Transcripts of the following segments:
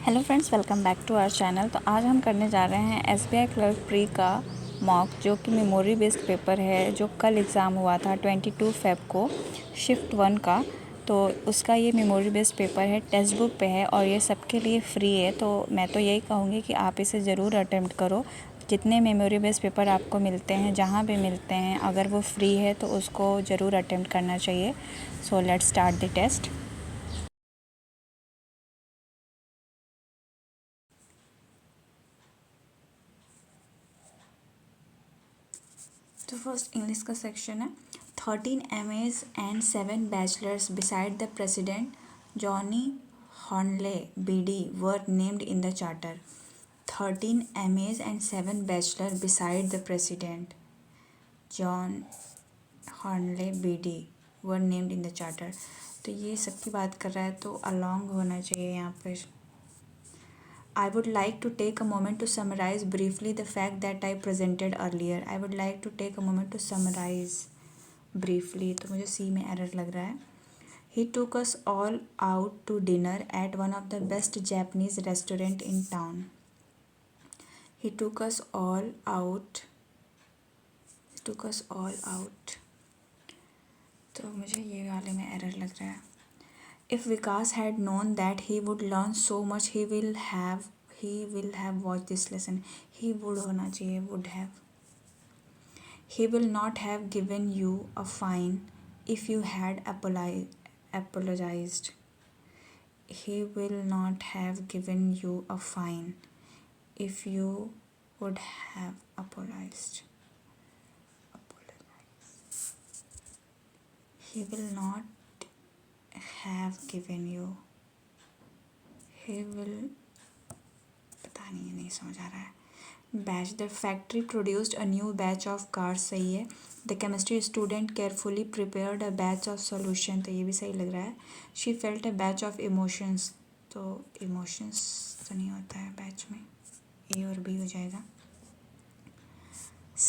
Hello friends, welcome back to our channel. तो आज हम करने जा रहे हैं एसबीआई क्लर्क प्री का मॉक, जो कि मेमोरी बेस्ड पेपर है, जो कल एग्ज़ाम हुआ था 22 फेब को शिफ्ट 1 का। तो उसका ये मेमोरी बेस्ड पेपर है, टेक्स्ट बुक पे है और ये सबके लिए फ्री है। तो मैं तो यही कहूँगी कि आप इसे ज़रूर अटेम्प्ट करो। जितने मेमोरी बेस्ड पेपर आपको मिलते हैं, जहाँ भी मिलते हैं, अगर वो फ्री है तो उसको ज़रूर अटेम्प्ट करना चाहिए। So let's start the test. तो फर्स्ट इंग्लिश का सेक्शन है। 13 MAs and 7 bachelors beside the president, Johnny Hornley BD, were named in the charter. 13 MAs and 7 bachelors beside the president, John Hornley BD, were named in the charter. तो ये सबकी बात कर रहा है, तो अलॉन्ग होना चाहिए यहाँ पर। I would like to take a moment to summarize briefly the fact that I presented earlier. I would like to take a moment to summarize briefly. तो मुझे C में एरर लग रहा है. He took us all out to dinner at one of the best Japanese restaurant in town. He took us all out. Took us all out. तो मुझे ये वाले में एरर लग रहा है. If Vikas had known that he would learn so much, he will have watched this lesson. He would होना चाहिए, would have. He will not have given you a fine if you had apologized. He will not have given you a fine if you would have apologized. He will not have given you. He will, पता नहीं, नहीं समझ आ रहा है. Batch, the factory produced a new batch of cars, सही है. The chemistry student carefully prepared a batch of solution, तो ये भी सही लग रहा है. She felt a batch of emotions, तो emotions तो नहीं होता है batch में, A और B हो जाएगा.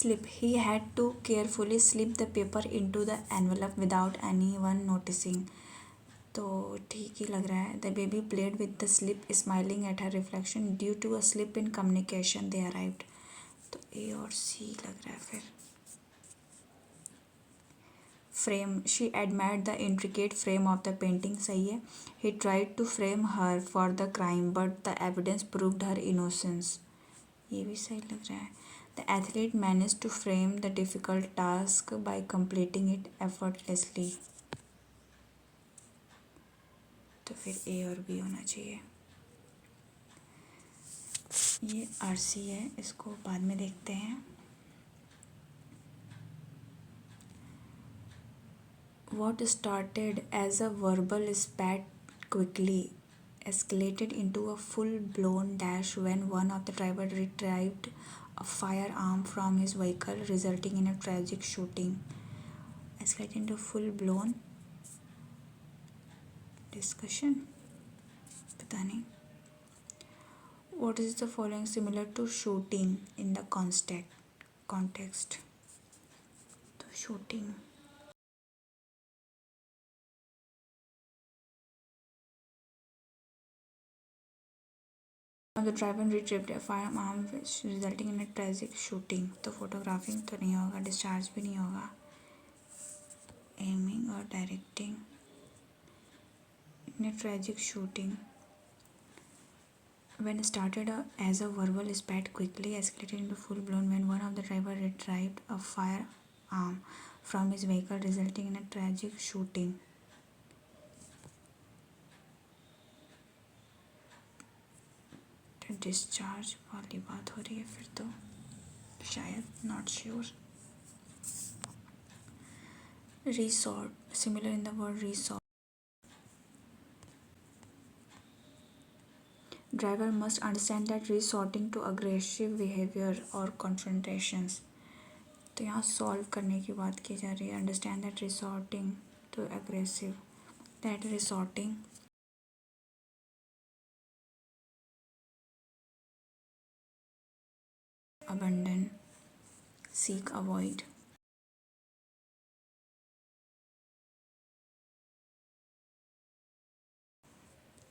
Slip, he had to carefully slip the paper into the envelope without anyone noticing, तो ठीक ही लग रहा है. The baby played with the slip smiling at her reflection due to a slip in communication they arrived, तो A और C लग रहा है. फिर frame, she admired the intricate frame of the painting, सही है. He tried to frame her for the crime but the evidence proved her innocence, ये भी सही लग रहा है. The athlete manage to frame the difficult task bye completing it effortlessly, तो फिर ए और बी होना चाहिए. ये आरसी है, इसको बाद में देखते हैं. What started as a verbal spat quickly escalated into a full-blown dash when one of the drivers retrieved a firearm from his vehicle, resulting in a tragic shooting. Escalated into full-blown discussion, पता नहीं. What is the following similar to shooting in the context? तो shooting. The driver retrieved a firearm resulting in a tragic shooting, तो photographing तो नहीं होगा, discharge भी नहीं होगा. एमिंग और directing in a tragic shooting. When started as a verbal spat quickly escalated into full blown when one of the driver retrieved a firearm from his vehicle, resulting in a tragic shooting. Discharge वाली बात हो रही है फिर तो, शायद, not sure. Resort, similar in the word resort. Driver must understand that resorting to aggressive behavior or confrontations, तो यहाँ सॉल्व करने की बात की जा रही है. Understand that resorting to aggressive, that resorting. abandon, seek, avoid.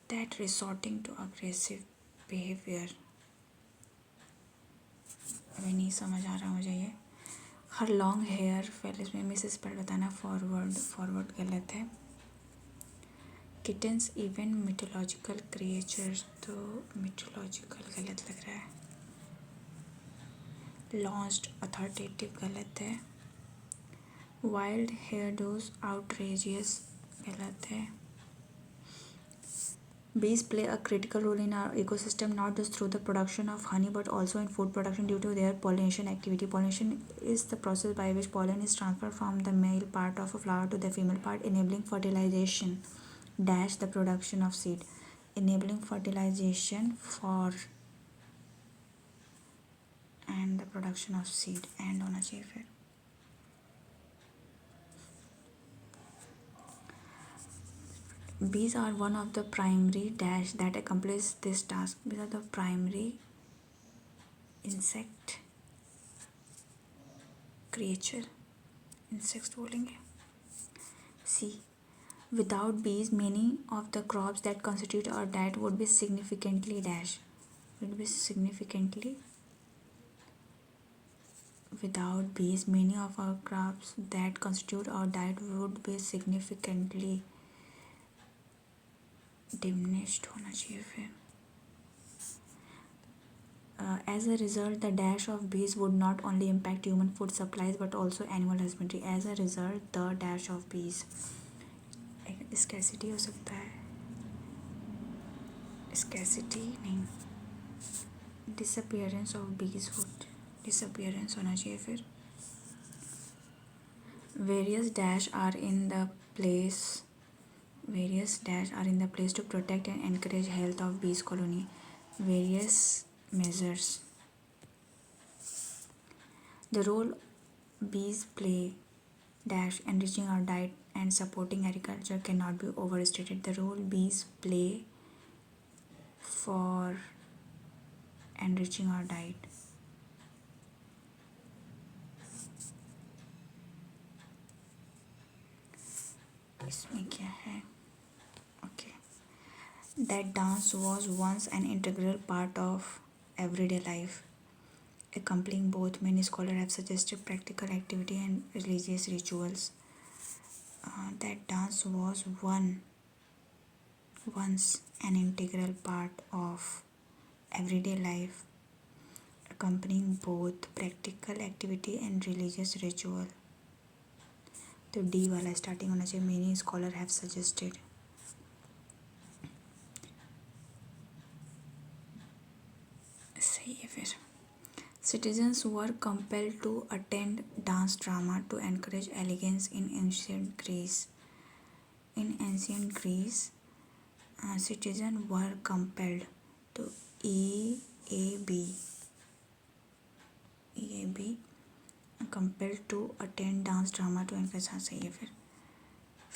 That resorting to aggressive behaviour, अभी नहीं समझ आ रहा मुझे ये। हर लॉन्ग हेयर फेल, इसमें मिस स्पेल बताना, फॉरवर्ड फॉरवर्ड गलत है। किटन्स इवन मिथोलॉजिकल क्रिएचर्स, तो मिथोलॉजिकल गलत लग रहा है। लॉन्च्ड अथॉरिटेटिव गलत है। वाइल्ड हेयर डोज आउटरेजियस गलत है। Bees play a critical role in our ecosystem not just through the production of honey but also in food production due to their pollination activity. Pollination is the process by which pollen is transferred from the male part of a flower to the female part, enabling fertilization dash the production of seed. Enabling fertilization for and the production of seed and होना चाहिए फिर। Bees are one of the primary dash that accomplish this task. Bees are the primary insect creature, insects बोलेंगे। C. Without bees, many of the crops that constitute our diet would be significantly dash. Would be significantly. Without bees, many of our crops that constitute our diet would be significantly diminished होना चाहिए फिर। As a result, the dash of bees would not only impact human food supplies but also animal husbandry. As a result, the dash of bees. Scarcity हो सकता है, scarcity नहीं, disappearance of bees would, disappearance होना चाहिए फिर। Various dash are in the place, various dash are in the place to protect and encourage health of bees colony. Various measures. The role bees play dash enriching our diet and supporting agriculture cannot be overstated. The role bees play for enriching our diet. इसमें क्या है? Okay. That dance was once an integral part of everyday life, accompanying both. Many scholars have suggested practical activity and religious rituals. That dance was once an integral part of everyday life, accompanying both practical activity and religious ritual. तो D वाला starting होना चाहिए। Many scholar have suggested. सही है फिर। Citizens were compelled to attend dance drama to encourage elegance in ancient Greece. In ancient Greece, citizens were compelled to EAB compelled to attend dance drama to encourage, हाँ सही है फिर।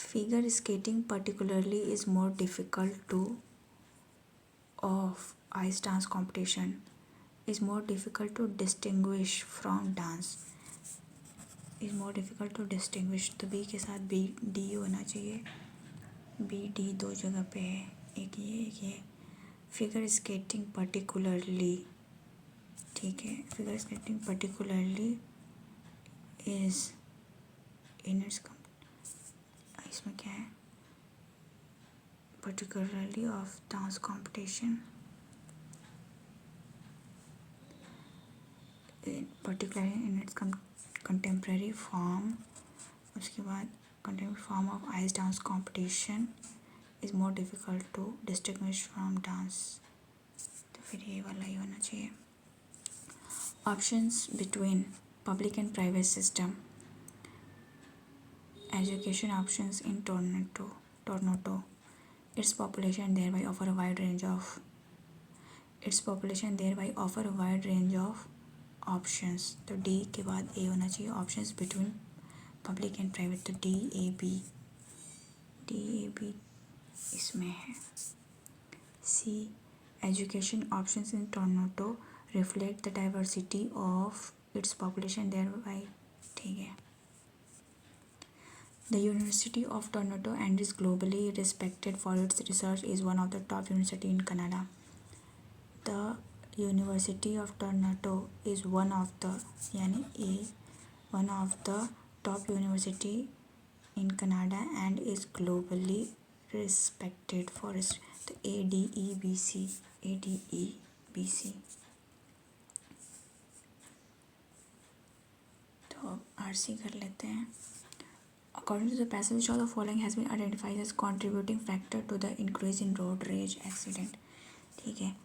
Figure skating particularly is more difficult to of ice dance competition is more difficult to distinguish from dance, is more difficult to distinguish। तो B के साथ B D होना चाहिए। B D दो जगह पे है, एक ये फिगर स्केटिंग पर्टिकुलरली, ठीक है। Figure skating particularly is in its, इसमें क्या है? Particularly of dance competition, particularly in its contemporary form। उसके बाद contemporary form of ice dance competition is more difficult to distinguish from dance। तो फिर ये वाला ही होना चाहिए। Options between public and private system. Education options in Toronto. Its population thereby offer a wide range of options। तो D के बाद A होना चाहिए। Options between public and private, तो डी ए बी इसमें है। C education options in Toronto reflect the diversity of its population thereby, ठीक है। The University of Toronto and is globally respected for its research is one of the top university in Canada. The University of Toronto is one of the यानी A one of the top university in Canada and is globally respected for its तो ADEBC ADEBC तो अब RC कर लेते हैं. According to the passage, which of the following has been identified as contributing factor to the increase in road rage accident. ठीक है.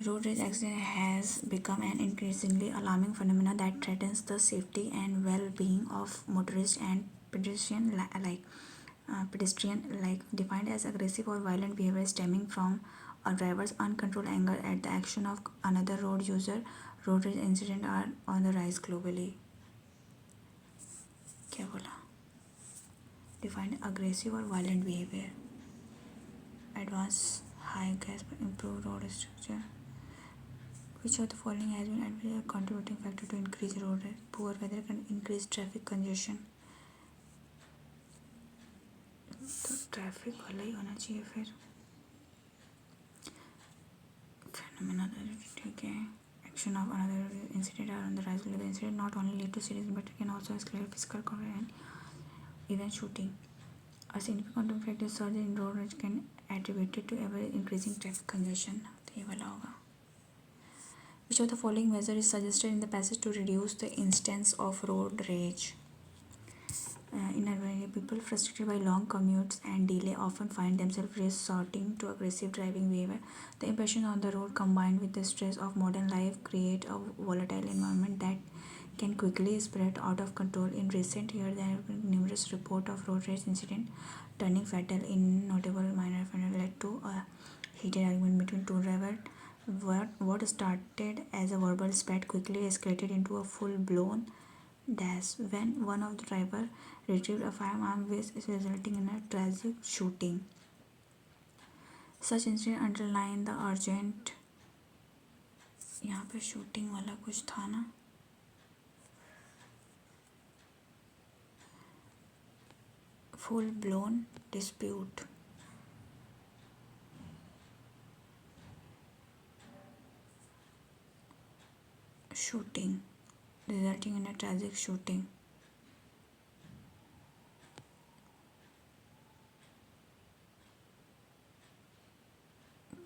Road rage accident has become an increasingly alarming phenomenon that threatens the safety and well-being of motorists and pedestrian alike, defined as aggressive or violent behavior stemming from a driver's uncontrolled anger at the action of another road user. Road rage incidents are on the rise globally. क्या बोला? Defined aggressive or violent behavior. Advance high gas improved road structure. Which of the following has been a contributing factor to increase road rage? Poor weather can increase traffic congestion. तो traffic वाला ही होना चाहिए फिर. Phenomenon, ठीक है. Action of another incident or on the rise of the incident not only lead to serious but can also escalate physical conflict and even shooting. A significant factor surge in road rage can attributed to ever increasing traffic congestion. तो ये वाला होगा. Which of the following measure is suggested in the passage to reduce the instance of road rage? In urban area, people frustrated by long commutes and delay often find themselves resorting to aggressive driving behavior. The impression on the road combined with the stress of modern life create a volatile environment that can quickly spread out of control. In recent years, there have been numerous reports of road rage incidents turning fatal. In notable minor offences led to a heated argument between two drivers. What started as a verbal spat quickly escalated into a full-blown dash when one of the drivers retrieved a firearm, which is resulting in a tragic shooting. Such incidents underline the urgent. यहाँ पे shooting वाला कुछ था ना. Full blown dispute. Shooting resulting in a tragic shooting.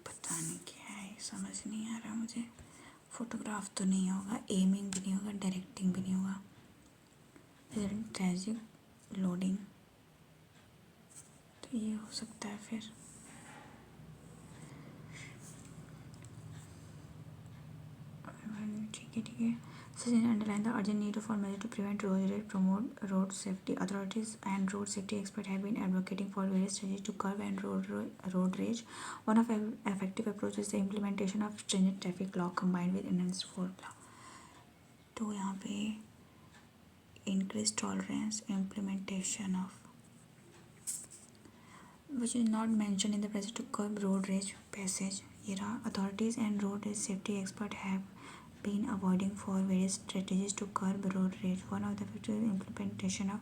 पता नहीं क्या है, समझ नहीं आ रहा मुझे. फोटोग्राफ तो नहीं होगा, एमिंग भी नहीं होगा, डायरेक्टिंग भी नहीं होगा. ट्रैजिक लोडिंग तो ये हो सकता है फिर. ठीक है. Such underline the urgent need for measures to prevent road rage, promote road safety. Authorities and road safety experts have been advocating for various strategies to curb and road rage. One of effective approaches is the implementation of stringent traffic law combined with enhanced road law. तो यहाँ पे increased tolerance, implementation of which is not mentioned in the passage to curb road rage passage. Here, authorities and road rage safety experts have been avoiding for various strategies to curb road rage. One of the factors is implementation of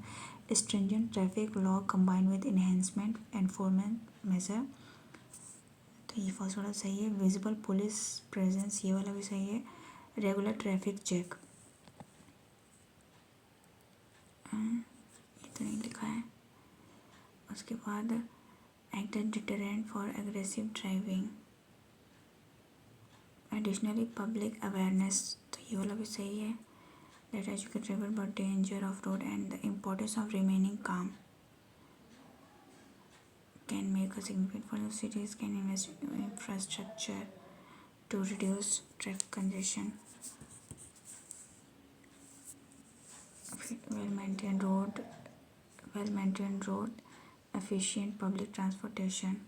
stringent traffic law combined with enhancement enforcement measure. तो ये first वाला सही है. Visible police presence ये वाला भी सही है. रेगुलर ट्रैफिक चेक ये तो नहीं लिखा है. उसके बाद act as deterrent for aggressive driving. Additionally, public awareness तो ये वाला भी सही है. That educate driver about danger of road and the importance of remaining calm can make a significant for the cities can invest in infrastructure to reduce traffic congestion. Well-maintained road, efficient public transportation.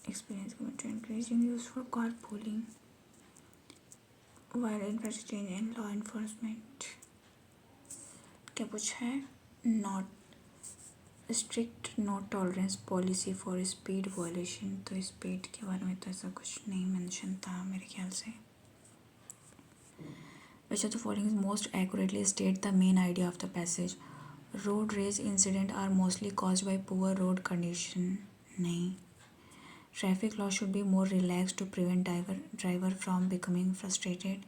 Experience coming to encouraging use for carpooling. While infrastructure change and law enforcement. क्या पूछा है? Not strict no tolerance policy for speed violation. तो speed के बारे में तो ऐसा कुछ नहीं मेंशन था मेरे ख्याल से. Which of the following is most accurately state the main idea of the passage? Road rage incidents are mostly caused by poor road condition. नहीं. Traffic law should be more relaxed to prevent driver from becoming frustrated.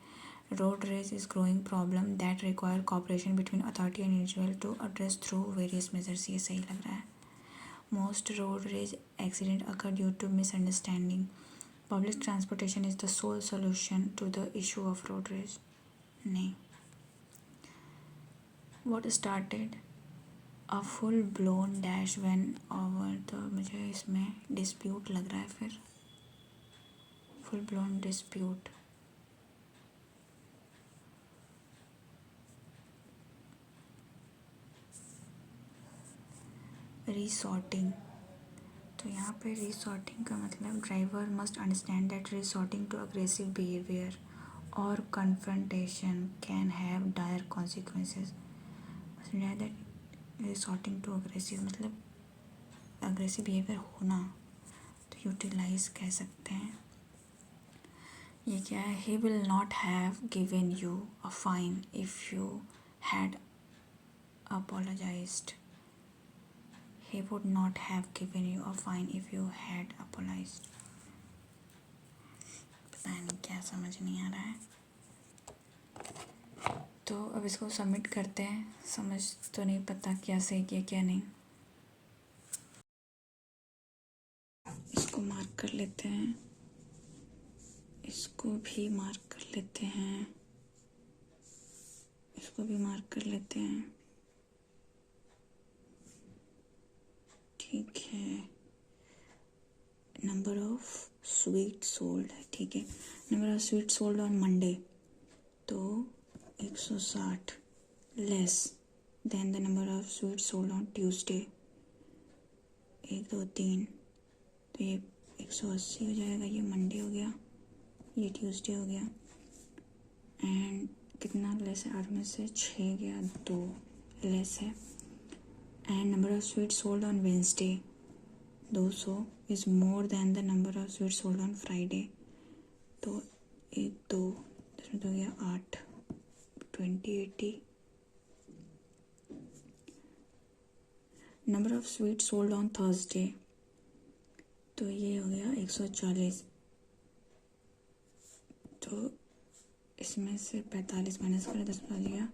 Road rage is growing problem that require cooperation between authority and individual to address through various measures. ये सही लग रहा है. Most road rage accident occur due to misunderstanding. Public transportation is the sole solution to the issue of road rage. नहीं. What started a full blown dash when over the मुझे इसमें dispute लग रहा है फिर. Full blown dispute. Resorting. तो यहाँ पे resorting का मतलब driver must understand that resorting to aggressive behavior or confrontation can have dire consequences. समझाया दैट resorting to aggressive मतलब aggressive behavior होना, तो यूटिलाइज कह सकते हैं. ये क्या है? He will not have given you a fine if you had apologized. He would not have given you a fine if you had apologized. पता नहीं क्या समझ नहीं आ रहा है. तो अब इसको सबमिट करते हैं. समझ तो नहीं पता क्या सही किया क्या नहीं. इसको मार्क कर लेते हैं. इसको भी मार्क कर लेते हैं. इसको भी मार्क कर लेते हैं. ठीक है. Number of sweet sold. ठीक है. Number of sweet sold on Monday तो 160 less than the number of sweet sold on Tuesday. 1 2 3 तो ये 180 हो जाएगा. ये मंडे हो गया, ये ट्यूसडे हो गया. एंड कितना लेस है? 8 में से 6 गया, 2 लेस है. And number of sweet sold on Wednesday 200 is more than the number of sweet sold on Friday. तो 1 2 इसमें तो हो गया 8 20 80. Number of sweet sold on Thursday तो ये हो गया 140. तो इसमें से 45 माइनस करें 10 आ गया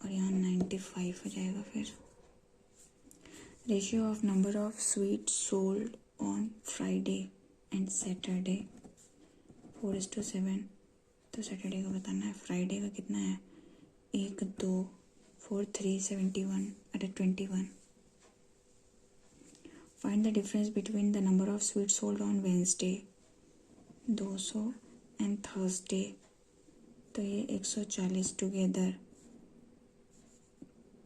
और यहाँ 95 हो जाएगा. फिर ratio of number of sweet sold on Friday and Saturday 4:7. तो सैटरडे का बताना है. फ्राइडे का कितना है? 1 2 4 3 71 अरे 21. Find the difference between the number of sweet sold on Wednesday 200 and Thursday तो ये 140 टुगेदर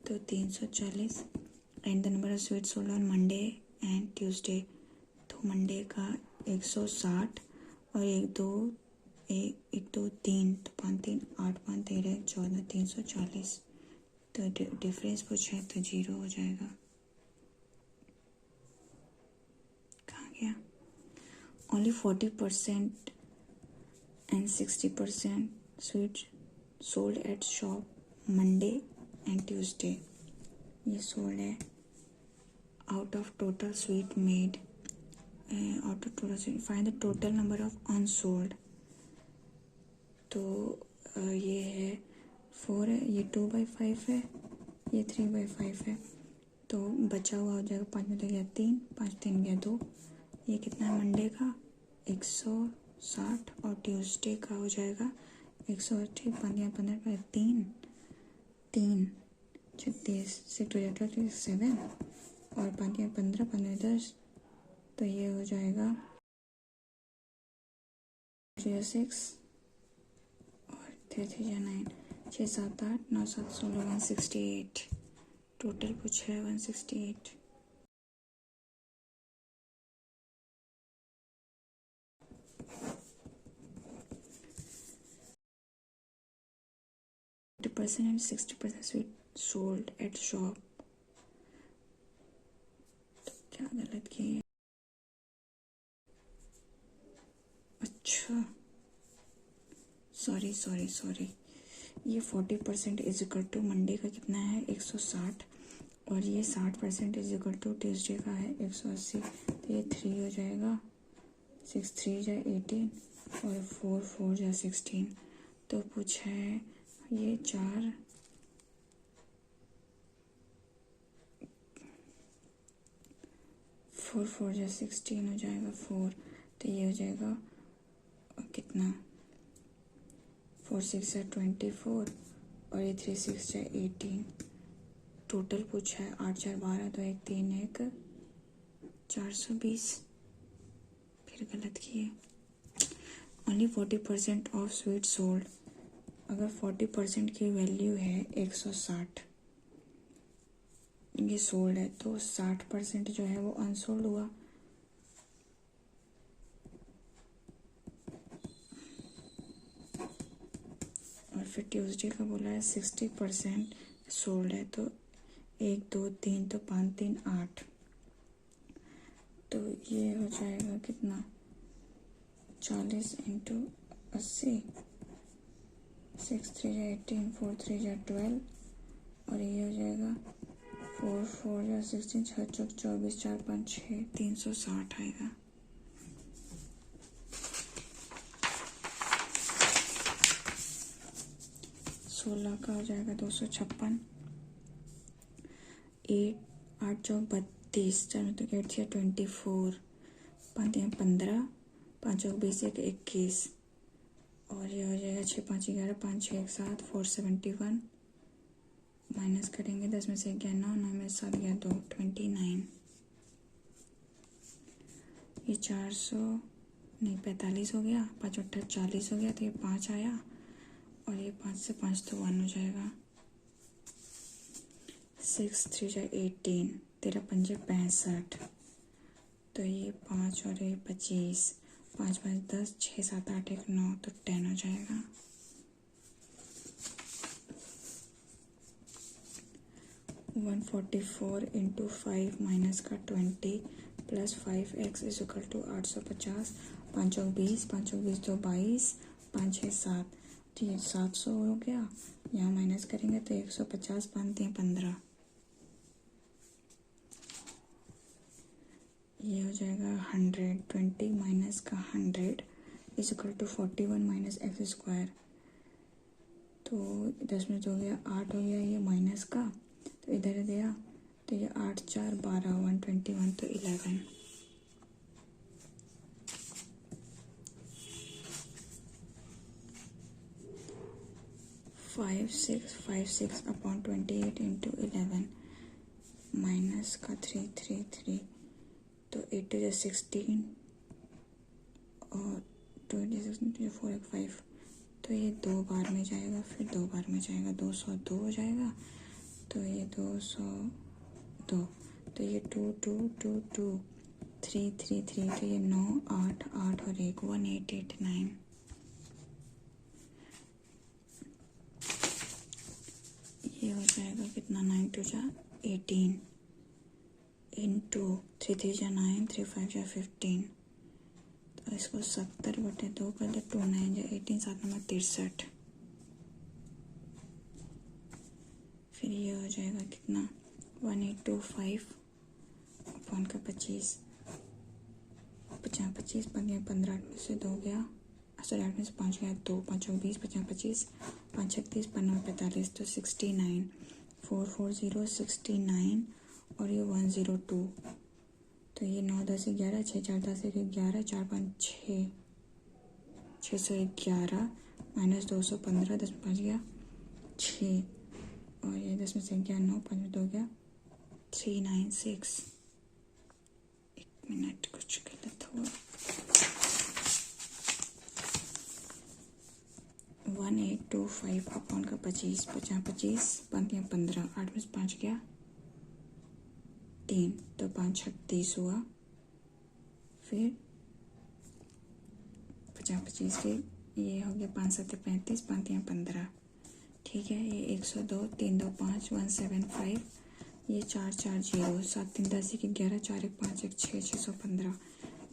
तो 340. And the number of sweet sold on Monday and Tuesday तो मंडे का 160 और 1 2 3 तो 5 3 8 5 13 14 340. तो डिफरेंस पूछा है तो 0 हो जाएगा. कहाँ गया? Only 40% and 60% sweets sold at shop Monday and Tuesday. ये सोल्ड है. Out of total sweet made out of total sweet find the total number of unsold. तो ये है 4 है, ये 2/5 है, ये 3/5 है. तो बचा हुआ हो जाएगा 5 में तो गया 3 5 3 गया 2. ये कितना है? मंडे का 160 और ट्यूसडे का हो जाएगा 180. 15 15 3 3 36 6 2 7 और 5 15 15 10 तो ये हो जाएगा 6 और 3 3 9 6 7 8 9 7 16 168. टोटल पूछा है 168. % and 60% sweet sold at shop. तो क्या गलत किया है? अच्छा सॉरी ये 40% इज इक्वल टू मंडे का कितना है? 160 और ये 60% इज इक्वल टू ट्यूसडे का है 180. तो ये 3 हो जाएगा 6 3 जा 18 और 4 4 जा 16। तो पूछा है ये 4 4 4 जा 16 हो जाएगा 4, तो ये हो जाएगा कितना 4 6 जा 24 और ये 3 6 जा 18। टोटल पूछा है 8 4 12, तो 1 3 1 420। फिर गलत किए। Only 40% of sweet sold. अगर 40% की वैल्यू है 160, ये सोल्ड है, तो 60% जो है वो अनसोल्ड हुआ। और फिर ट्यूसडे का बोला है 60% सोल्ड है, तो 1 2 3 तो 5 3 8, तो ये हो जाएगा कितना 40 इंटू 80। 6 3 जा 18 4 3 जा 12 और ये हो जाएगा 4 4 जा 16 6 चौक 24 4 5 6 360 आएगा। सोलह का हो जाएगा 256। 8 चौक 32 चार तो 8 6 24 5 3 15 5 चौक 20 1 21 और ये हो जाएगा 6 5 11 5 6 1 7 471। माइनस करेंगे 10 में से 11 9 में 7 गया 2 29। ये 400 नहीं 45 हो गया, 5 8 40 हो गया, तो ये 5 आया और ये 5 से 5 तो 1 हो जाएगा। 6 3 जा 18 13 5 65, तो ये 5 और ये 25 5 5 10 6 7 8 1 9 तो 10 हो जाएगा। वन 44 इंटू 5 माइनस का 20 plus 5x is equal to 850। 5 चौक 20 5 चौक 20 तो 22 5 6 7, तो ये 700 हो गया। यहाँ माइनस करेंगे तो 150 5 3 15, ये हो जाएगा 100। 20 माइनस का 100 is equal to 41 minus x square, तो 10 में तो हो गया 8 हो गया ये माइनस का, तो इधर गया तो ये 8 4 12 121 तो 11। 5 6 अपॉन 28 इंटू 11 माइनस का 3 3 3, तो 8 टू 16 और 2 16 4 1 5, तो ये 2 बार में जाएगा, फिर 2 बार में जाएगा 202 हो जाएगा, तो ये 202, तो ये 2 2 2 2 3 3 3, तो ये 9 8 8 और 1 1889। ये हो जाएगा कितना 9 2 जा 18 इंटू 3 3 जा 9 3 5 जा 15, तो इसको 70/2 कर दो 2 9 जा 18 7 नंबर 63। फिर ये हो जाएगा कितना 1825 अपॉन का 25 25 15 15 8 में से 2 गया, सॉरी 8 में से 5 गया 2 5 20 25 25 5 36 15 45, तो 69 440 69 और ये 102, तो ये 9 10 11 6 4 10 1 11 4 5 6 611 माइनस 215 10 में 5 गया 6 और ये 10 में से 11 9 5 में 2 गया 396। 1 मिनट कुछ गलत हुआ। 1825 अपॉन का 25 50 25 5 15 8 में से 5 गया 3, तो 5 36 हुआ, फिर 50 25 फिर ये हो गया 5 7 35 5 3 15, ठीक है। ये 102 3 2 5 175, ये 4 4 0 7 3 10 1 11 4 1 5 1 6 615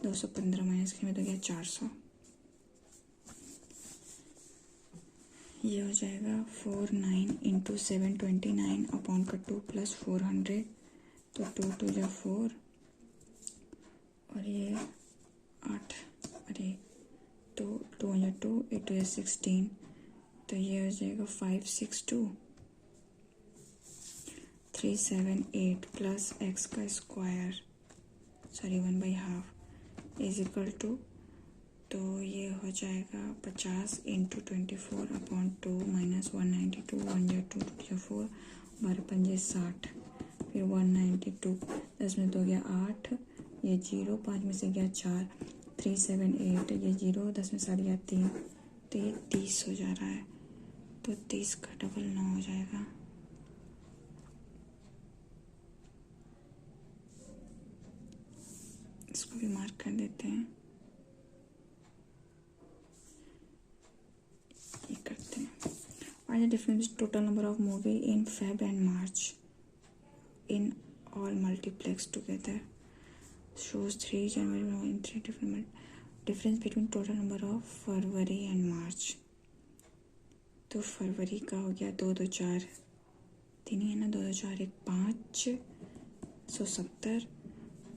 215 माइनस में तो गया 400। ये हो जाएगा 49 इंटू 729 अपॉन का 2 प्लस 400, तो 2 2 जा 4 और ये 8 2, 8 2 16, तो ये हो जाएगा 5 6 2 3 7 8 प्लस एक्स का square, sorry 1/2 is equal to, तो ये हो जाएगा 50 इंटू 24/2 माइनस 192, 1 या 2 2 4, 12 5 60, फिर 192, 10 में तो हो गया 8, ये 0, 5 में से गया 4, 3 7 8, ये 0, 10 में 7 गया 3, तो ये 30 हो जा रहा है, तो 30 का डबल 9 हो जाएगा। इसको भी मार्क कर देते हैं, ये करते हैं। Find the difference total number of movie in Feb and March in all multiplex together. Shows 3 January in 3 different difference between total number of February and March. तो फरवरी का हो गया 2 2 4 3 ही है ना, 2 2 4 1 5 170,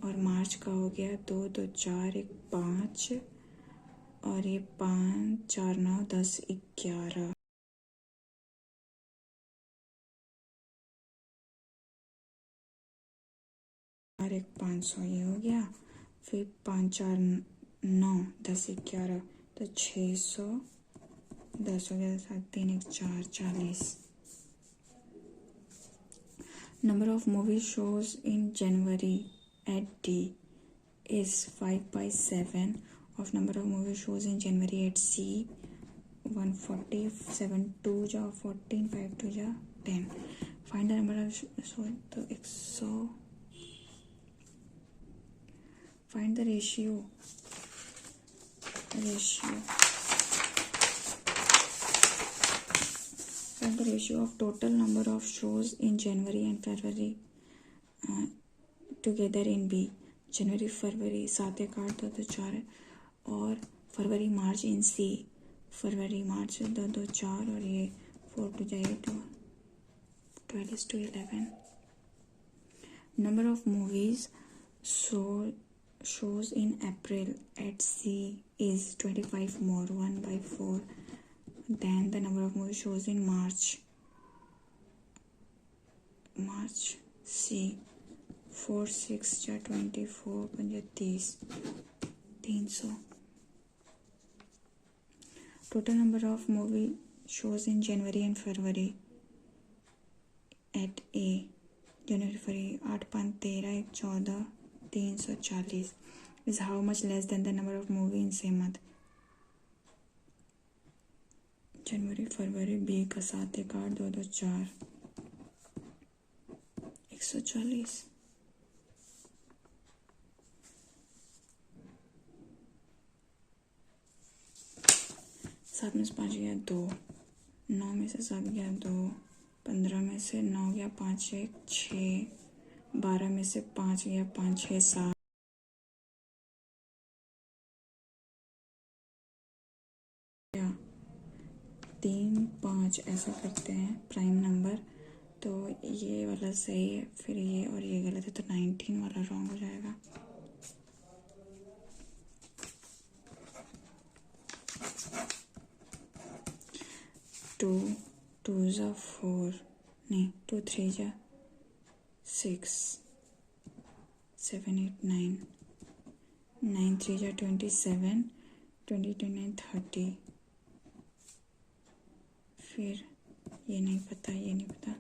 और मार्च का हो गया 2 2 4 1 5, और ये 5 4 9 10 11, और एक 500 ये हो गया, फिर 5 4 9 10 11, तो 600 10 हो गया, 7 3 1 4 40। Number of movie shows in January at D is 5/7 of number of movie shows in January at C, 140, 7 2 जा 14, 5 2 जा 10. Find the number of shows, तो 100, find the ratio find the ratio of total number of shows in January and February together in B. जनवरी फरवरी 7 1 8 2 2 4 और फरवरी मार्च इन C, फरवरी मार्च 2 2 4, और ये 4 2 8 12 is to 11. Number of movies shows in April at C is 25 more, 1/4 than the number of movie shows in March C, 4 6 या 24 5 30, 300. Total number of movie shows in January and February at A, January February 8 5 13 1 14, 340 is how much less than the number of movie in same month. January February B का 7 1 8 2 2 4, 140। 7 में से 5 गया 2, 9 में से 7 गया 2, 15 में से 9 गया 5 1 6, 12 में से 5 गया 5 6 7, 3 5, ऐसा करते हैं प्राइम नंबर, तो ये वाला सही है, फिर ये और ये गलत है, तो 19 वाला रॉन्ग हो जाएगा। टू 2 जा 4, नहीं 2 3 जा 6, 7 8 9, 9 3 जा 27, 20 29 30, फिर ये नहीं पता, ये नहीं पता।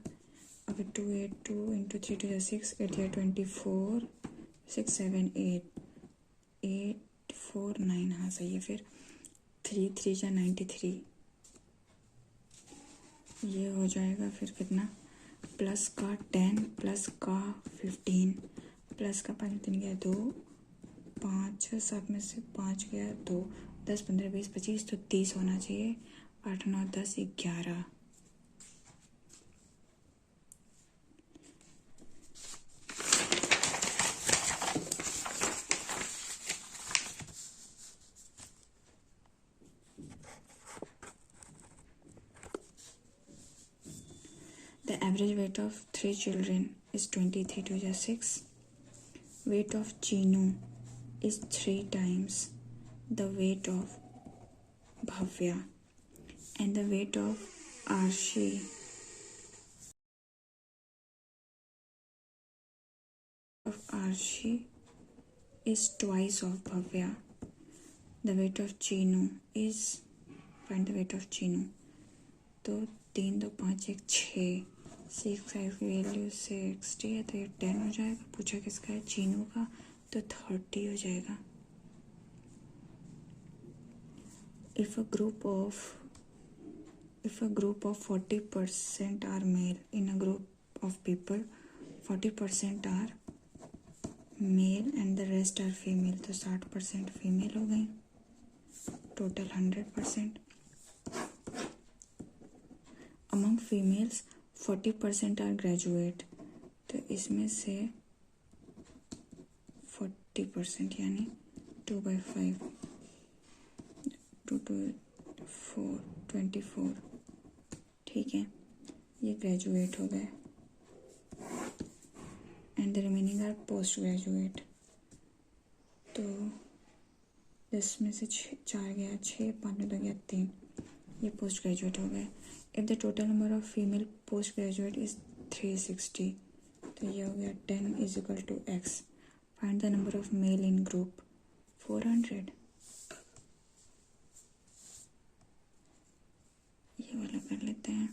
अब 2 8 2 इंटू 3 2 जा 6, 8 जा 24, 6 7 8, 8 4 9, हाँ सही है। फिर 3 3 जा 93, ये हो जाएगा फिर कितना, प्लस का 10 प्लस का 15 प्लस का 5 3 गया 2, 5 7 में से 5 गया 2, 10 15 20 25, तो 30 होना चाहिए। 8 9 10 11। The average weight of 3 children is 23 to 6. Weight of Chinu is 3 times the weight of Bhavya. And the weight of Arshi is twice of Bhavya. The weight of Chinu is, find the weight of Chinu. तो 3 2 5 1 6 6 की value 60 है, तो ये 10 हो जाएगा. पूछा किसका है? चीनू का, तो 30 हो जाएगा. If a group of 40% are male, in a group of people 40% are male and the rest are female, तो 60% फीमेल हो गई. Total 100%. Among females 40% are graduate, तो इसमें से 40% यानी 2/5 2 2 4 24. ठीक है, ये ग्रेजुएट हो गए. And the remaining R post graduate. तो 10 में से 4 गया, 6 5 में 2 गया 3, ये पोस्ट ग्रेजुएट हो गए. If the total number of female post graduate is 360, तो ये हो गया 10 is equal to x. Find the number of male in group 400. ये वाला कर लेते हैं.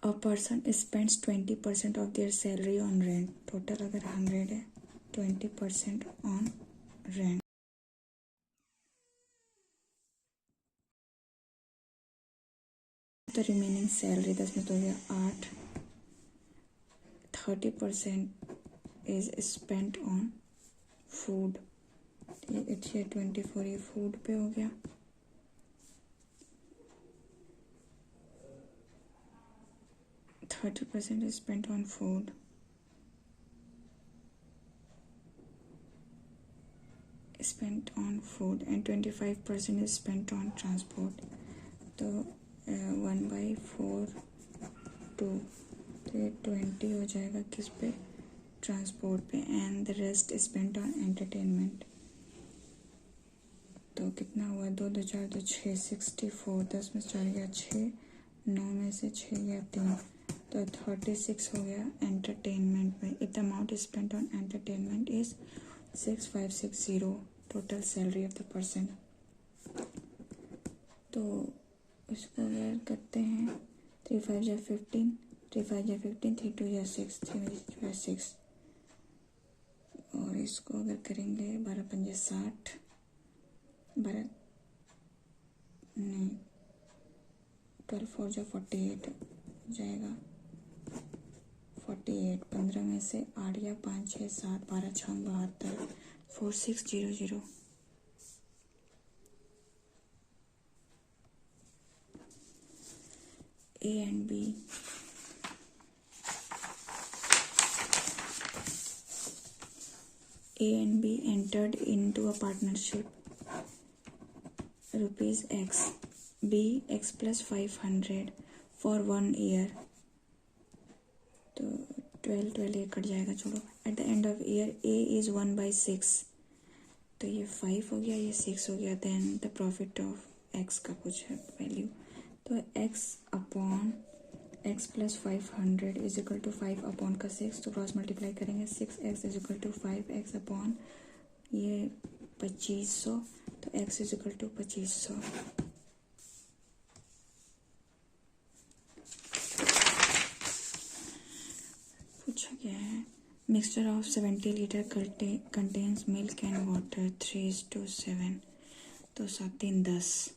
A person spends 20% of their salary on rent. Total अगर 100 है, 20% on rent. The remaining salary 10 में तो हो गया 8. 30% इज स्पेंट ऑन फूड. ये 24 ये फूड पे हो गया. $30 is spent on food. And 25% is spent on transport. तो 1/4 2, तो ये 20 हो जाएगा किस पे? ट्रांसपोर्ट पे. And the rest is spent on entertainment. तो कितना हुआ? 2 2 4 2 6 64. 10 में 4 गया 6, 9 में से 6 गया 3, तो 36 हो गया एंटरटेनमेंट में. If the amount spent on entertainment is 6560 total salary of the person. तो इसको अगर करते हैं 3 5 या 15, 3 5 या 15, 3 2 या 6, 3 या 6. और इसको अगर करेंगे 12 5 या 60, 12 नहीं 12 4 या 48 हो जाएगा. 48. 15 में से 8 या 5 6 7 12 6 72. 4600. A and B. A and B entered into a partnership. Rupees X. B X plus 500 for 1 year. तो 12 ये कट जाएगा, छोड़ो. At the end of year A is 1/6. तो ये 5 हो गया, ये 6 हो गया. Then the profit of X का कुछ है वैल्यू. तो X upon X plus 500 is equal to 5 upon का 6. तो क्रॉस मल्टीप्लाई करेंगे. 6x is equal to 5x upon ये 2500. तो x इज इक्वल टू 2500. पूछा गया है mixture of 70 litre contains milk and water 3:7. तो 7 3 10.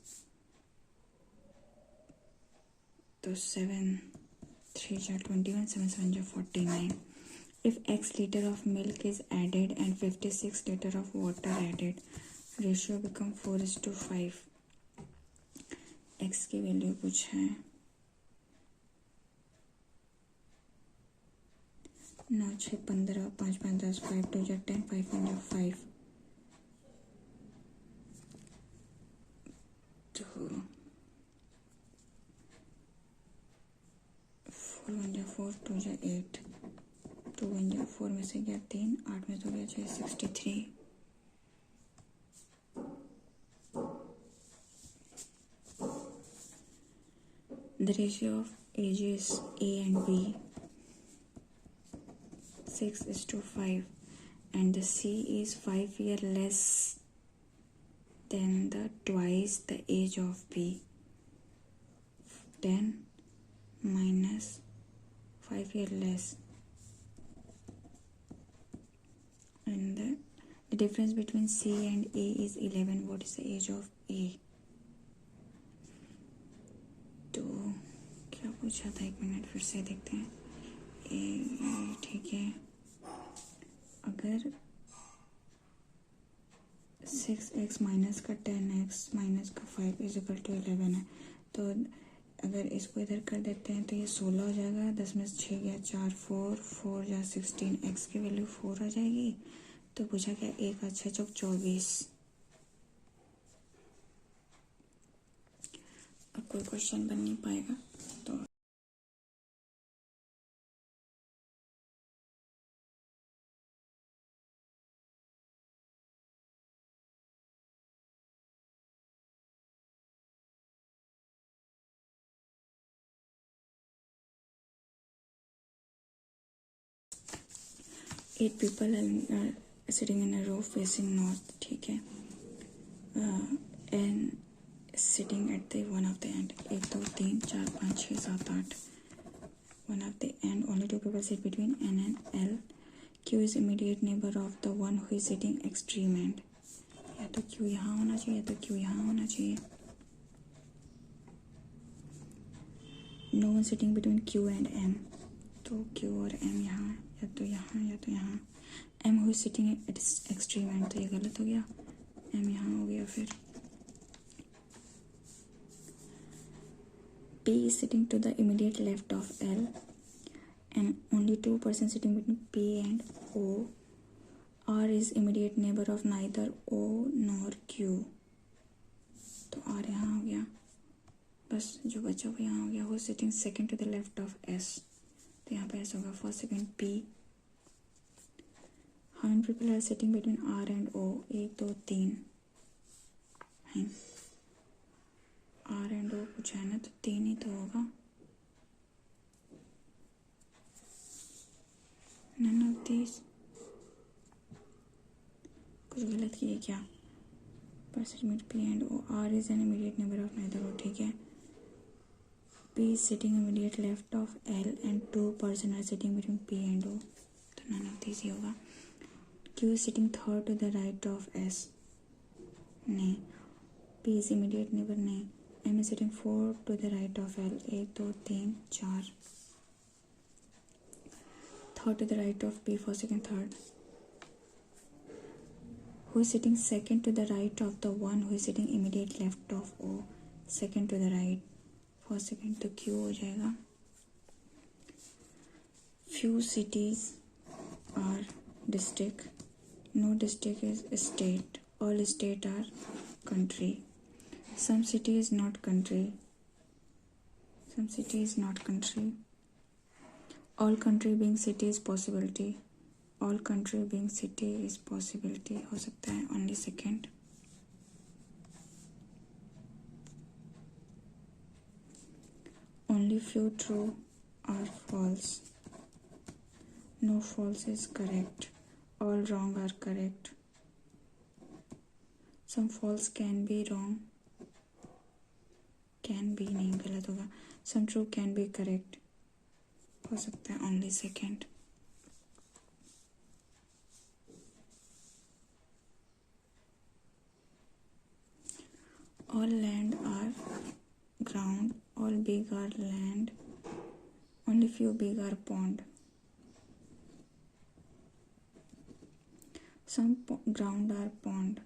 तो 7 3 4 21, 7 7 49. If X liter of milk is added and 56 liter of water added, ratio become 4:5. X की value पूछा है. 9 6 15 5 5 10 5 2 10 5 1 5. तो 4 1 4 2 8. 2 1 4 में से गया 3, 8 में तो गया 63. The ratio of ages A and B 6:5, and the C is 5 years less than the twice the age of B. 10 minus 5 years less, and the difference between C and A is 11. What is the age of A? तो क्या पूछा था, 1 minute फिर से देखते हैं. ए ठीक है, अगर 6x माइनस का 10x माइनस का 5 इजिकल टू 11 है, तो अगर इसको इधर कर देते हैं तो ये 16 हो जाएगा. 10 में से 6 गया 4, 4 जा 16, x की वैल्यू 4 आ जाएगी. तो पूछा क्या, 1 और 6 चौक 24. अब कोई क्वेश्चन बन नहीं पाएगा. तो 8 people are sitting in a row facing north. ठीक है, and sitting at the one of the end. 1 2 3 4 5 6 7 8. One of the end, only 2 people sit between N and L. Q is immediate neighbor of the one who is sitting extreme end. या तो Q यहाँ होना चाहिए, या तो Q यहाँ होना चाहिए. No one sitting between Q and M. तो Q और M यहाँ, या तो यहाँ या तो यहाँ. M who is sitting at extreme end, तो ये गलत हो गया. M यहाँ हो गया. फिर P is sitting to the immediate left of L, and only 2 persons sitting between P and O. R is immediate neighbor of neither O nor Q. तो R यहाँ हो गया. बस जो बचा वो यहाँ हो गया. Who is sitting second to the left of S, तो यहाँ पे S होगा. First second P. How many people are sitting between R and O? 1 2 3 हैं. R and O पूछा है ना, तो 3 ही तो होगा. None of these. कुछ गलत किए क्या? Percentage P and O. R is an immediate neighbor of neither O. ठीक है. P is sitting immediate left of L and 2 persons are sitting between P and O. तो none of these ही होगा. Q is sitting third to the right of S. नहीं. P is immediate neighbor. नहीं. M is sitting 4 to the right of L. 1 2 3 4. Third to the right of P, first second third. Who is sitting second to the right of the one who is sitting immediate left of O? Second to the right, first second, तो Q हो जाएगा. Few cities are district. No district is state. All state are country. Some city is not country. Some city is not country. All country being city is possibility. All country being city is possibility. हो सकता है. Only second. Only few true are false. No false is correct. All wrong are correct. Some false can be wrong. Can be नहीं, गलत होगा. Some true can be correct. हो सकता है. Only second. All land are ground. All big are land. Only few big are pond. Some ground are pond.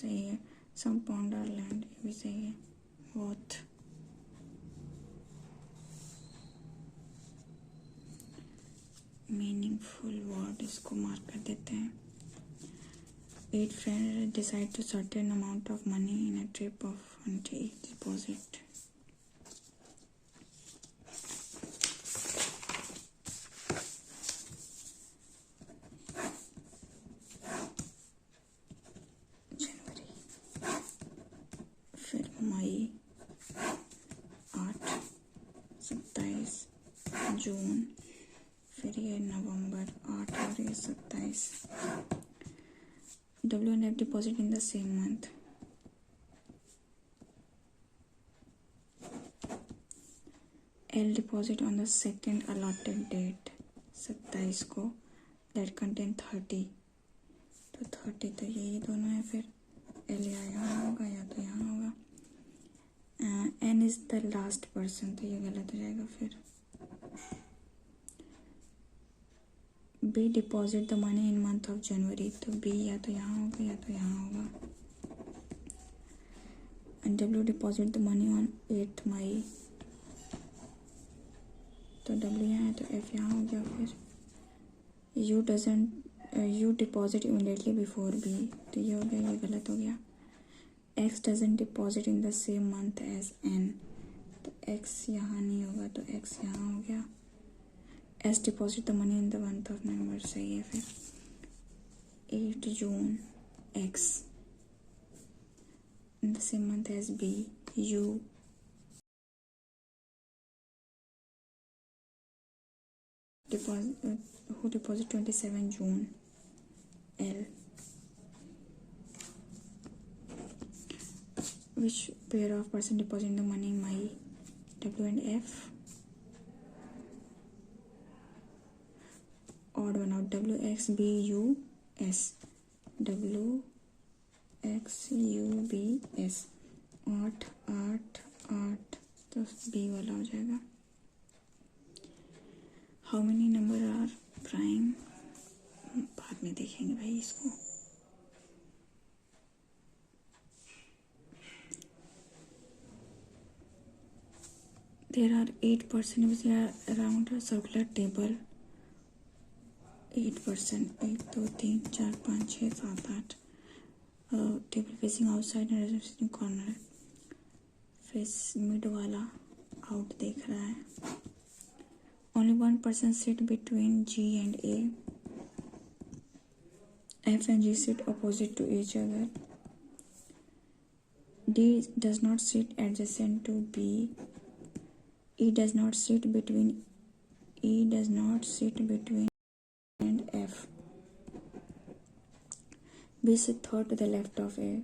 सही है. Some pond are land. ये भी सही है. Both. Meaningful word इसको मार्क कर देते हैं. 8 friends decide to certain amount of money in a trip of 20 deposit. जनवरी, फिर मई 8, जून, फिर ये नवंबर 8 और ये 27। W&F deposit in the same month. L deposit on the second allotted date 27 को, that contain 30, तो 30 तो यही दोनों है, फिर L या यहाँ होगा या तो यहाँ होगा। N is the last person, तो ये गलत हो जाएगा। फिर B deposit the money in month of January, तो B या तो यहाँ होगा या तो यहाँ होगा। And W deposit the money on 8th May, तो W यहाँ है तो F यहाँ हो गया। फिर U deposit immediately before B, तो ये हो गया, ये गलत हो गया। X doesn't deposit in the same month as N, तो X यहाँ नहीं होगा तो X यहाँ हो गया। S deposit the money in the month of November, सही है। फिर 8 June X in the same month as B, U who deposit 27 June, L. Which pair of person depositing the money in my, W and F. Odd one out, W X B U S, W X U B S, 8 8 8, तो B वाला हो जाएगा। How many number are prime, बाद में देखेंगे भाई इसको। There are 8% around a circular table. 8%, 1 2 3 4 5 6 7 8, table facing outside and reception corner, face mid वाला out देख रहा है। Only one person sit between G and A. F and G sit opposite to each other. D does not sit adjacent to B. E does not sit between and F. B sit third to the left of A.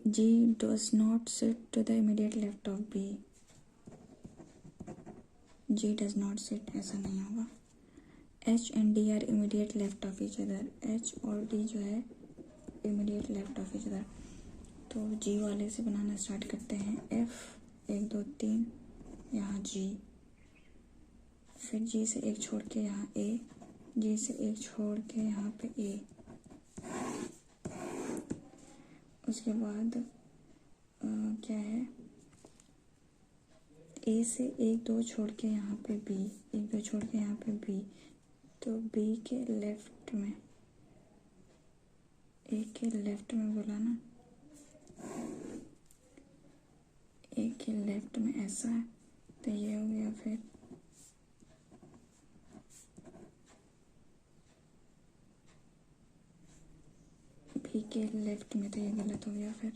G does not sit to the immediate left of B. G does not sit, ऐसा नहीं होगा। H and D are immediate left of each other. H और D जो है immediate left of each other, तो G वाले से बनाना start करते हैं। F 1 2 3, यहाँ G, फिर G से एक छोड़ के यहाँ A, G से एक छोड़ के यहाँ पे A, उसके बाद क्या है, A से 1 2 छोड़ के यहाँ पे B, 1 2 छोड़ के यहाँ पे B, तो B के लेफ्ट में, A के लेफ्ट में बोला ना, A के लेफ्ट में ऐसा है, तो ये हो गया। फिर B के लेफ्ट में, तो ये गलत हो गया। फिर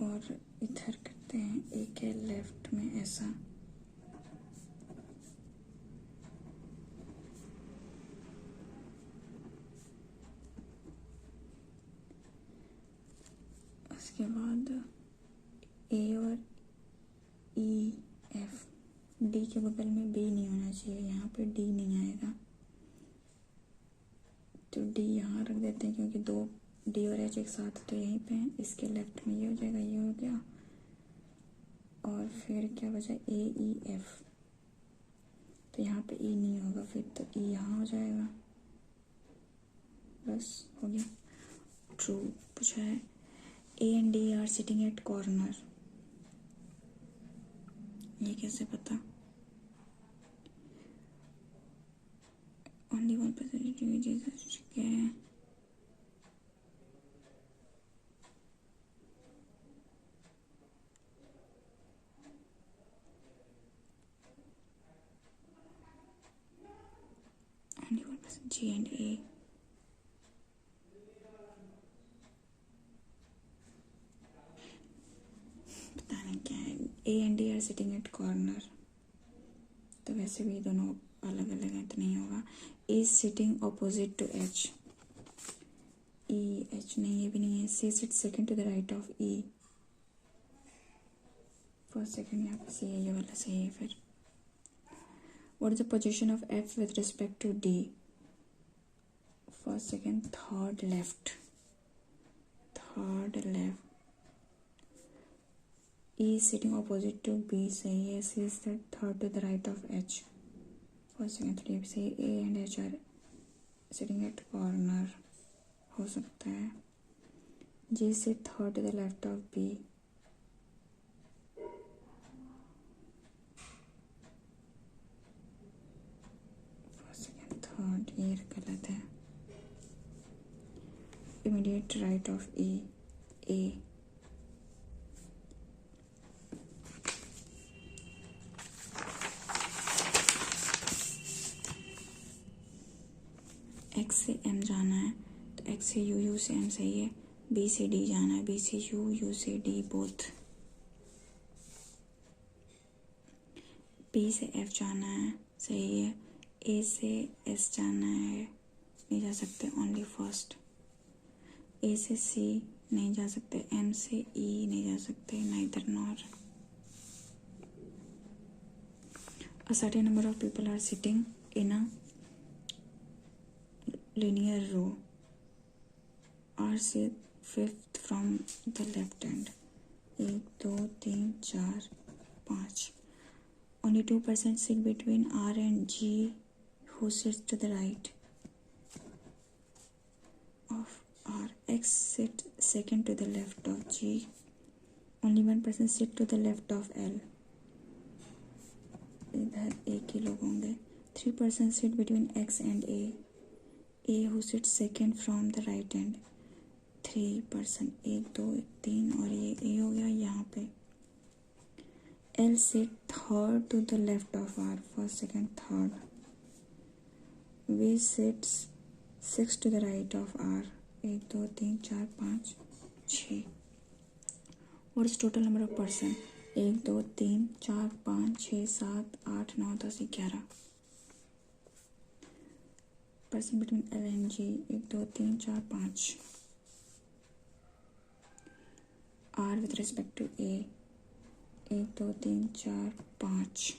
और इधर करते हैं A के लेफ्ट में ऐसा, उसके बाद A और E F, D के बगल में B नहीं होना चाहिए, यहाँ पे D नहीं आएगा, तो D यहाँ रख देते हैं क्योंकि दो D और H एक साथ तो यहीं पे हैं। इसके लेफ्ट में ये हो जाएगा, ये हो गया, और फिर क्या बचा, A E F, तो यहाँ पे E नहीं होगा, फिर तो E यहाँ हो जाएगा। बस हो गया। ट्रू पूछा है। A and D are sitting at corner, ये कैसे पता। Only one person क्या है, only one person, G and A, पता नहीं क्या है। A and D R sitting at corner, तो वैसे भी दोनों अलग अलग हैं तो नहीं होगा. Is sitting opposite to H, E H नहीं, ये भी नहीं है. C sit second to the right of E, first second यहाँ पे सी है, ये वाला सही है. फिर what is the position of F with respect to D, first second third left, third left. E is sitting opposite to B, सही है. C is the third to the right of H, first second three से. A and H are sitting at corner, हो सकता है. G is third to the left of B, first second third, ये गलत है. Immediate right of E, A. X से M जाना है तो एक्स से यू, यू से एम सही है. बी से डी जाना है, बी से यू, यू से डी बोथ. बी से एफ जाना है, सही है. ए से एस जाना है, नहीं जा सकते, ओनली फर्स्ट. ए से सी नहीं जा सकते, एम से ई नहीं जा सकते, neither nor. A certain number of people are sitting in a linear row, R से fifth from the left hand. 1 2 3 4 5. Only 2% sit between R and G, who sits to the right of R. X sit second to the left of G. Only 1% sit to the left of L. इधर एक ही लोग होंगे. 3% sit between X and A. A who sits second from the right hand. 3%, 1 2 3 और ये A हो गया यहाँ पे. L sit third to the left of R, first second third. V sits 6 to the right of R. 1 2 3 4 5 6. What is total number of person? 1 2 3 4 5 6 7 8 9 10 11. Person between L and G, 1 2 3 4 5. R with respect to A, 1 2 3 4 5.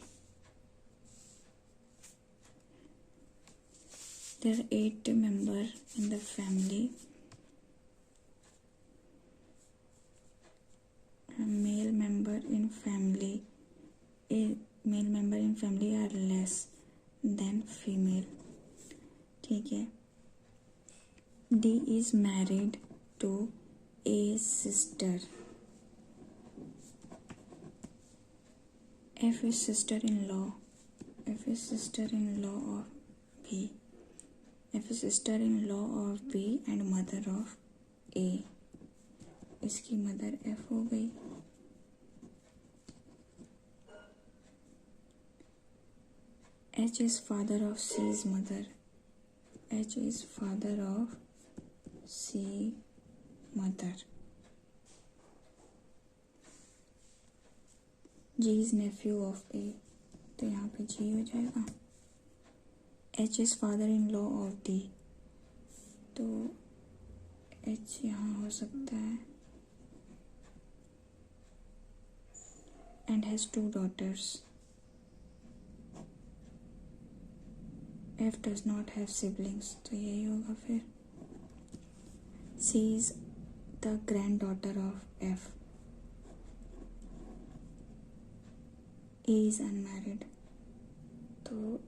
There are 8 members in the family. A male member in family are less than female. ठीक है. D is married to A's sister. F is sister-in-law. F is sister-in-law of B. F is sister-in-law of B and mother of A. इसकी mother F हो गई. H is father of C's mother. H is father of C mother. G is nephew of A, तो यहाँ पे G हो जाएगा. H is father-in-law of D, तो H यहाँ हो सकता है. And has 2 daughters. F does not have siblings, तो यही होगा फिर. C is the granddaughter of F. A is unmarried, तो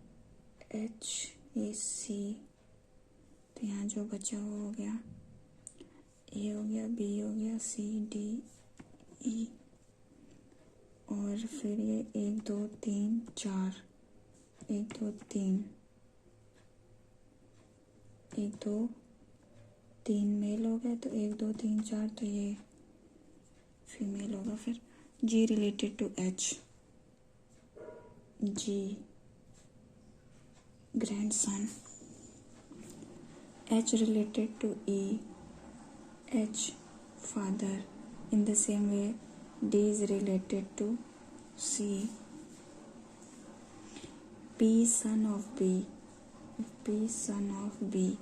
H is C, तो यहाँ जो बचा वो हो गया. A हो गया, B हो गया, C D E, और फिर ये 1 2 3 4, 1 2 3, 1 2 3 मेल हो गए, तो 1 2 3 4, तो ये फीमेल होगा. फिर G related to H. G grandson. H related to E. H father. In the same way, D is related to C. P son of B. If P son of B,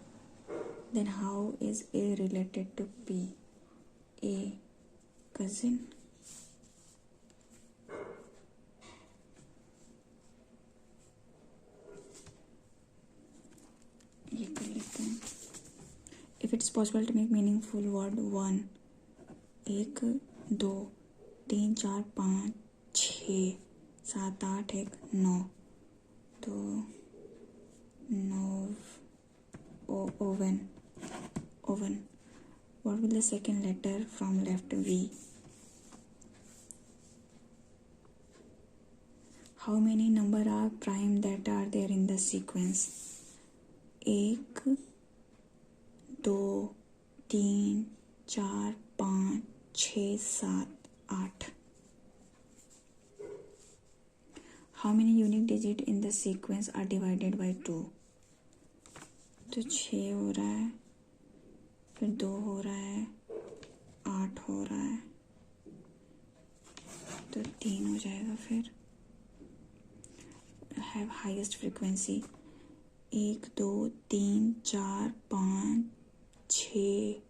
then how is A related to P? A cousin. ये कर लेते हैं. If it's possible to make meaningful word 1, 1 2 3 4 5 6 7 8 1 9, तो 9 oven. What will the second letter from left V? How many number are prime that are there in the sequence? 1 2 3 4 5 6 7 8. How many unique digits in the sequence are divided by 2? तो 6 हो रहा है, फिर 2 हो रहा है, 8 हो रहा है, तो 3 हो जाएगा. फिर हैव हाईएस्ट फ्रीक्वेंसी 1 2 3 4 5 6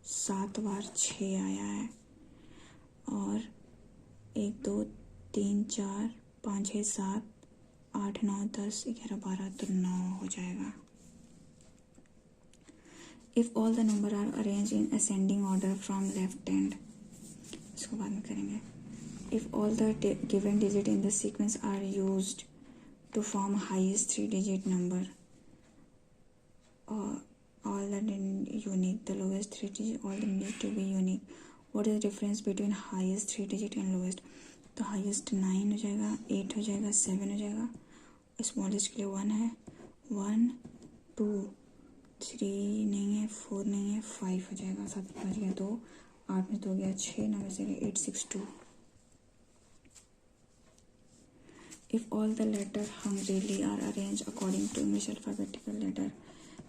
7 बार 6 आया है, और 1 2 3 4 5 6 7 8 9 10 11 12, तो 9 हो जाएगा. If all the number are arranged in ascending order from left hand, इसको बाद में करेंगे. If all the given digit in the sequence are used to form highest 3-digit number, or all the unique, the lowest 3 digit, all the need to be unique. What is the difference between highest 3 digit and lowest? तो highest 9 हो जाएगा, 8 हो जाएगा, 7 हो जाएगा, smallest के लिए 1 है, 1 2 3 नहीं है, 4 नहीं है, 5 हो जाएगा. 7 बच गया 2, 8 में 2 गया 6, 9 में से 8 6 2. If all the letters hungrily are arranged according to English alphabetical letter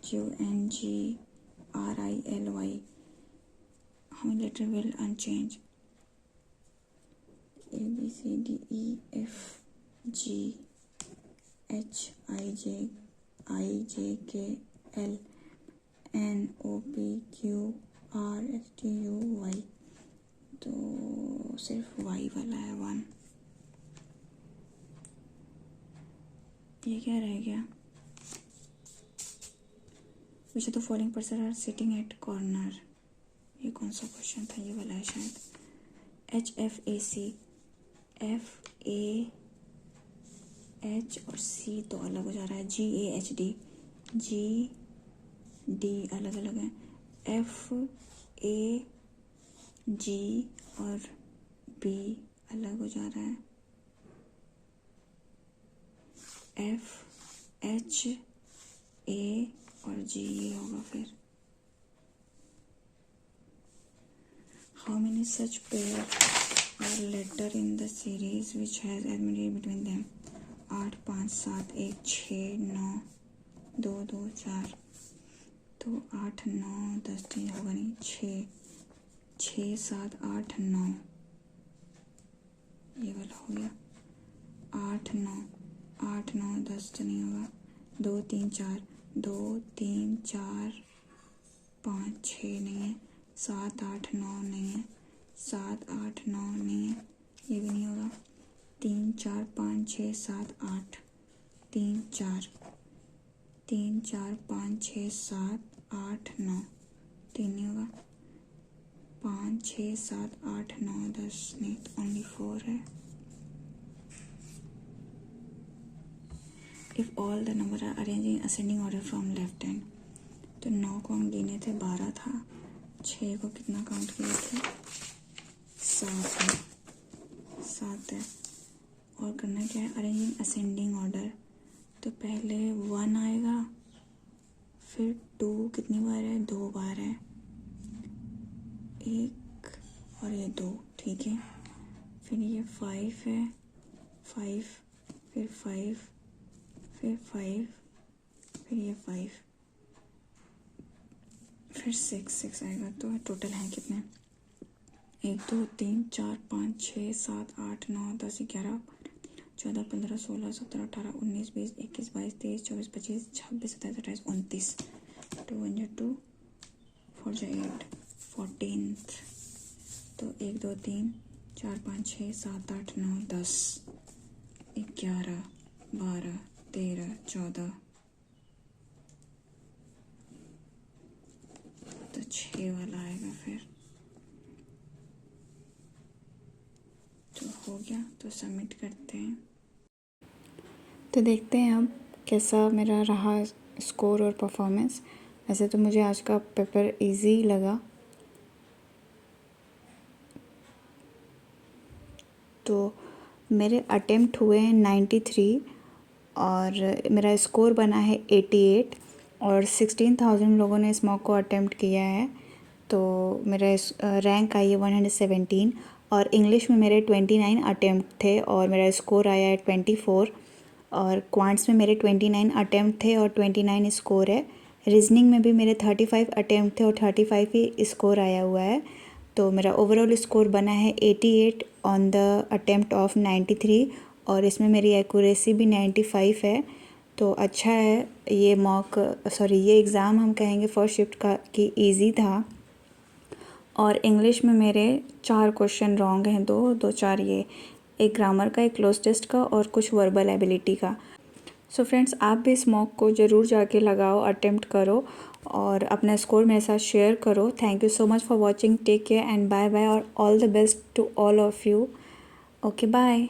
QNGRILY, how many letters will unchanged? A B C D E F G H I J K L N O P Q R S T U Y, तो सिर्फ Y वाला है 1. ये क्या रह गया? Which of the following person are sitting at corner? ये कौन सा क्वेश्चन था? ये वाला है शायद. HFAC, FAH और C तो अलग हो जा रहा है. GAHD, GD अलग अलग है. FAG और B अलग हो जा रहा है. FHA और G होगा फिर. How many such pair are letter in the series which has admixture between them? 8 5 7 1 6 9 2 2 4, तो 8 9 10 3 होगा नहीं, 6 7 8 9, ये वाला हो गया. 8 9 10 तो नहीं होगा. 2 3 4 2 3 4 5 6 नहीं है. 7 8 9 नहीं है. 7 8 9 नहीं है, ये भी नहीं होगा. 3 4 5 6 7 8 3 4 5 6 7 8 9, 3 नहीं होगा. 5 6 7 8 9 10 नहीं, तो ओनली 4 है. If all the number are arranged in ascending order from left hand, तो 9 को हम गिने थे, 12 था. 6 को कितना काउंट किए थे? 7 है. और करना क्या है? Arranging ascending order. तो पहले 1 आएगा, फिर 2 कितनी बार है? 2 बार है. 1 और ये 2, ठीक है. फिर ये 5 है, 5 फिर 5 फिर 5 फिर ये 5 फिर 6 आएगा. तो टोटल है कितने? 1 2 3 4 5 6 7 8 9 10 11 12 13 14 15 16 17 18 19 20 21 22 23 24 25 26 27 28 29 2 1 2 4 8 14th। तो 1 2 3 4 5 6 7 8 9 10 11 12 13 14 तो 6 वाला आएगा फिर। तो हो गया, तो सबमिट करते हैं। तो देखते हैं अब कैसा मेरा रहा स्कोर और परफॉर्मेंस। वैसे तो मुझे आज का पेपर इजी लगा। तो मेरे अटेम्प्ट हुए हैं 93 और मेरा स्कोर बना है 88 और 16,000 लोगों ने इस मॉक को अटेम्प्ट किया है। तो मेरा रैंक आई है 117 और इंग्लिश में मेरे 29 अटेम्प्ट थे और मेरा स्कोर आया है 24 और क्वांट्स में मेरे 29 अटेम्प्ट थे और 29 स्कोर है। रीजनिंग में भी मेरे 35 अटेम्प्ट थे और 35 ही स्कोर आया हुआ है। तो मेरा ओवरऑल स्कोर बना है 88 ऑन द अटेम्प्ट ऑफ 93 और इसमें मेरी एक्यूरेसी भी 95 है। तो अच्छा है। ये ये एग्ज़ाम हम कहेंगे फर्स्ट शिफ्ट का कि इजी था। और इंग्लिश में मेरे 4 क्वेश्चन रॉन्ग हैं, 2 4 ये, एक ग्रामर का, एक क्लोज टेस्ट का और कुछ वर्बल एबिलिटी का। सो फ्रेंड्स, आप भी इस मॉक को ज़रूर जाके लगाओ, अटेम्प्ट करो और अपना स्कोर मेरे साथ शेयर करो। Thank you so much for watching. Take care and bye bye और all the best to all of you. Okay, bye.